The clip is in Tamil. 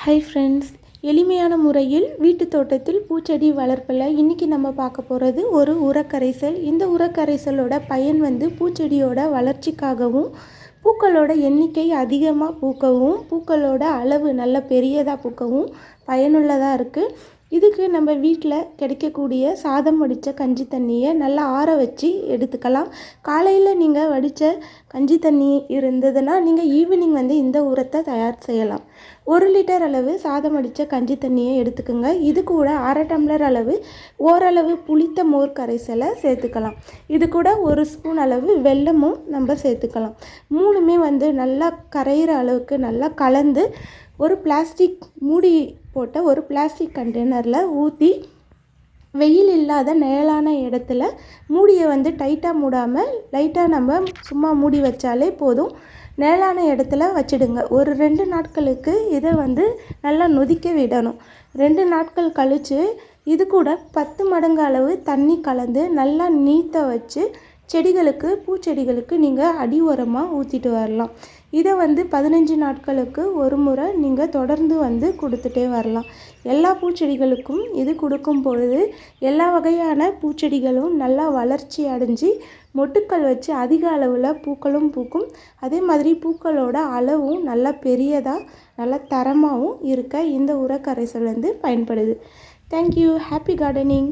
ஹை ஃப்ரெண்ட்ஸ், எளிமையான முறையில் வீட்டு தோட்டத்தில் பூச்செடி வளர்ப்பில் இன்றைக்கி நம்ம பார்க்க போகிறது ஒரு உரக்கரைசல். இந்த உரக்கரைசலோட பயன் பூச்செடியோட வளர்ச்சிக்காகவும், பூக்களோட எண்ணிக்கை அதிகமாக பூக்கவும், பூக்களோட அளவு நல்ல பெரியதாக பூக்கவும் பயனுள்ளதாக இருக்குது. இதுக்கு நம்ம வீட்டில் கிடைக்கக்கூடிய சாதம் வடித்த கஞ்சி தண்ணியை நல்லா ஆற வச்சு எடுத்துக்கலாம். காலையில் நீங்கள் வடித்த கஞ்சி தண்ணி இருந்ததுன்னா நீங்கள் ஈவினிங் இந்த உரத்தை தயார் செய்யலாம். 1 லிட்டர் அளவு சாதம் வடித்த கஞ்சி தண்ணியை எடுத்துக்கோங்க. இது கூட அரை டம்ளர் அளவு ஓரளவு புளித்த மோர் கரைசலை சேர்த்துக்கலாம். இது கூட 1 ஸ்பூன் அளவு வெல்லமும் நம்ம சேர்த்துக்கலாம். மூணுமே நல்லா கரையிற அளவுக்கு நல்லா கலந்து ஒரு பிளாஸ்டிக் மூடி போட்ட ஒரு பிளாஸ்டிக் கண்டெய்னரில் ஊற்றி வெயில் இல்லாத நிழலான இடத்துல மூடியை டைட்டாக மூடாமல் லைட்டாக நம்ம சும்மா மூடி வச்சாலே போதும். நிழலான இடத்துல வச்சிடுங்க. ஒரு 2 நாட்களுக்கு இதை நல்லா நொதிக்க விடணும். 2 நாட்கள் கழித்து இது கூட 10 மடங்கு அளவு தண்ணி கலந்து நல்லா நீத்த வச்சு செடிகளுக்கு, பூச்செடிகளுக்கு நீங்கள் அடி உரமாக ஊற்றிட்டு வரலாம். இதை 15 நாட்களுக்கு ஒரு முறை நீங்கள் தொடர்ந்து கொடுத்துட்டே வரலாம். எல்லா பூச்செடிகளுக்கும் இது கொடுக்கும் பொழுது எல்லா வகையான பூச்செடிகளும் நல்லா வளர்ச்சி அடைஞ்சு மொட்டுக்கள் வச்சு அதிக அளவில் பூக்களும் பூக்கும். அதே மாதிரி பூக்களோட அளவும் நல்லா பெரியதாக நல்லா தரமாகவும் இருக்க இந்த உரக்கரைசல் பயன்படுது. தேங்க்யூ. Happy gardening.